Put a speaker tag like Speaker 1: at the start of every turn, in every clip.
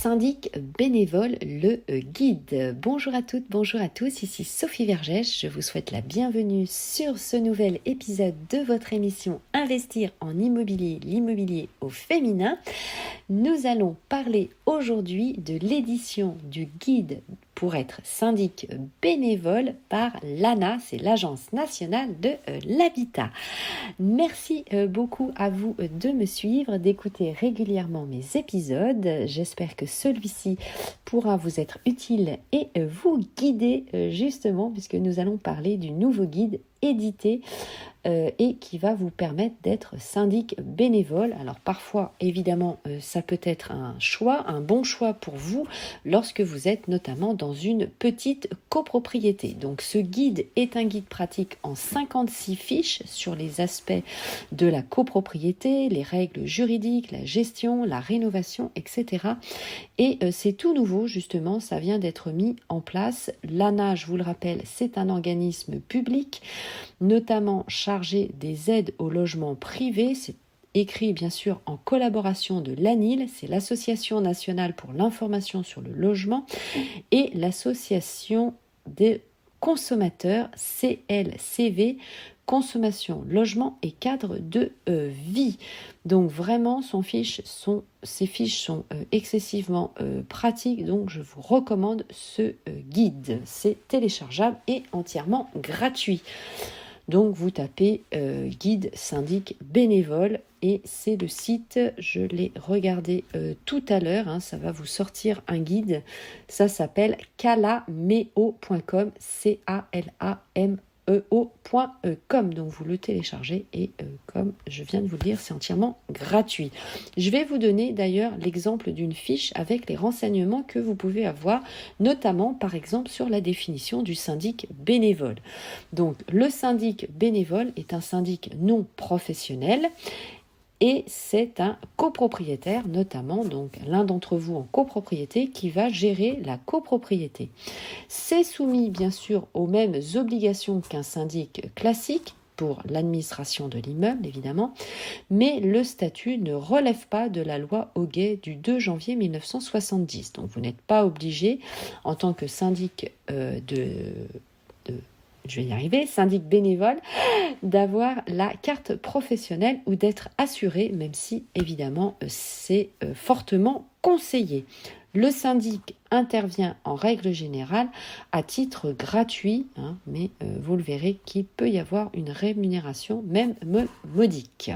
Speaker 1: Syndic bénévole, le guide. Bonjour à toutes, bonjour à tous, ici Sophie Vergès. Je vous souhaite la bienvenue sur ce nouvel épisode de votre émission Investir en immobilier, l'immobilier au féminin. Nous allons parler aujourd'hui de l'édition du guide pour être syndic bénévole par l'ANA, c'est l'Agence nationale de l'habitat. Merci beaucoup à vous de me suivre, d'écouter régulièrement mes épisodes. J'espère que celui-ci pourra vous être utile et vous guider justement, puisque nous allons parler du nouveau guide édité et qui va vous permettre d'être syndic bénévole. Alors parfois, évidemment, ça peut être un choix, un bon choix pour vous lorsque vous êtes notamment dans une petite copropriété. Donc ce guide est un guide pratique en 56 fiches sur les aspects de la copropriété, les règles juridiques, la gestion, la rénovation, etc. Et c'est tout nouveau justement, ça vient d'être mis en place. L'ANA, je vous le rappelle, c'est un organisme public, notamment chargé des aides au logement privé. C'est écrit bien sûr en collaboration de l'ANIL, c'est l'Association nationale pour l'information sur le logement, et l'Association des consommateurs CLCV, consommation, logement et cadre de vie. Donc vraiment, ces fiches sont excessivement pratiques, donc je vous recommande ce guide. C'est téléchargeable et entièrement gratuit. Donc vous tapez guide syndic bénévole et c'est le site, je l'ai regardé tout à l'heure, ça va vous sortir un guide, ça s'appelle calameo.com, CALAMEO.com, donc vous le téléchargez et comme je viens de vous le dire, c'est entièrement gratuit. Je vais vous donner d'ailleurs l'exemple d'une fiche avec les renseignements que vous pouvez avoir, notamment par exemple sur la définition du syndic bénévole. Donc le syndic bénévole est un syndic non professionnel et c'est un copropriétaire, notamment donc l'un d'entre vous en copropriété qui va gérer la copropriété. C'est soumis bien sûr aux mêmes obligations qu'un syndic classique pour l'administration de l'immeuble évidemment, mais le statut ne relève pas de la loi Hoguet du 2 janvier 1970. Donc vous n'êtes pas obligé en tant que syndic syndic bénévole, d'avoir la carte professionnelle ou d'être assuré, même si évidemment c'est fortement conseillé. Le syndic intervient en règle générale à titre gratuit, mais vous le verrez qu'il peut y avoir une rémunération même modique.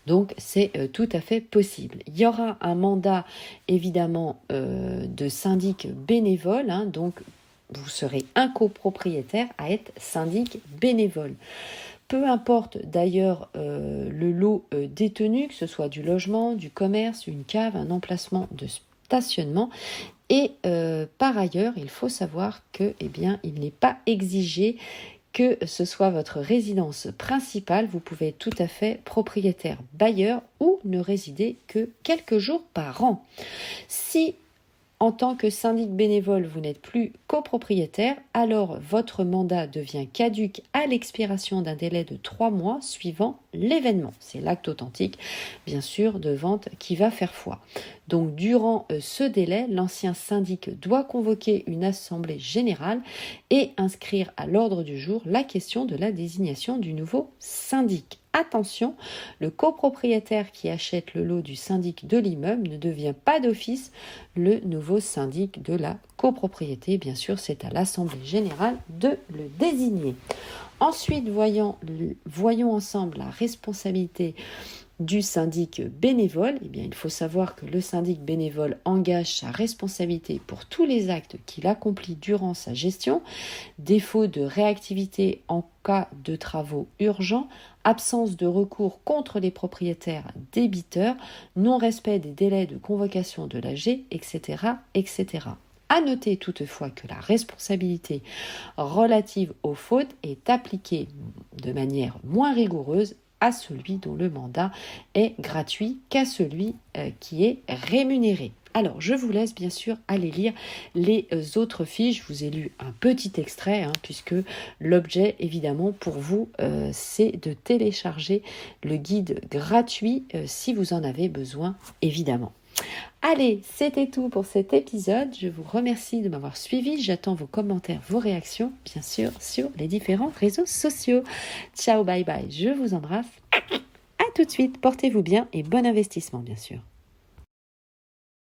Speaker 1: Donc c'est tout à fait possible. Il y aura un mandat évidemment de syndic bénévole, donc vous serez un copropriétaire à être syndic bénévole. Peu importe d'ailleurs le lot détenu, que ce soit du logement, du commerce, une cave, un emplacement de stationnement. Et par ailleurs, il faut savoir que, il n'est pas exigé que ce soit votre résidence principale. Vous pouvez être tout à fait propriétaire bailleur ou ne résider que quelques jours par an. Si en tant que syndic bénévole, vous n'êtes plus copropriétaire, alors votre mandat devient caduc à l'expiration d'un délai de 3 mois suivant l'événement. C'est l'acte authentique, bien sûr, de vente qui va faire foi. Donc, durant ce délai, l'ancien syndic doit convoquer une assemblée générale et inscrire à l'ordre du jour la question de la désignation du nouveau syndic. Attention, le copropriétaire qui achète le lot du syndic de l'immeuble ne devient pas d'office le nouveau syndic de la copropriété. Bien sûr, c'est à l'Assemblée générale de le désigner. Ensuite, voyons ensemble la responsabilité du syndic bénévole. Il faut savoir que le syndic bénévole engage sa responsabilité pour tous les actes qu'il accomplit durant sa gestion, défaut de réactivité en cas de travaux urgents, absence de recours contre les propriétaires débiteurs, non-respect des délais de convocation de l'AG, etc., etc. À noter toutefois que la responsabilité relative aux fautes est appliquée de manière moins rigoureuse à celui dont le mandat est gratuit qu'à celui qui est rémunéré. Alors, je vous laisse bien sûr aller lire les autres fiches. Je vous ai lu un petit extrait, puisque l'objet, évidemment, pour vous, c'est de télécharger le guide gratuit si vous en avez besoin, évidemment. Allez, c'était tout pour cet épisode. Je vous remercie de m'avoir suivi. J'attends vos commentaires, vos réactions, bien sûr, sur les différents réseaux sociaux. Ciao, bye bye. Je vous embrasse. À tout de suite. Portez-vous bien et bon investissement, bien sûr.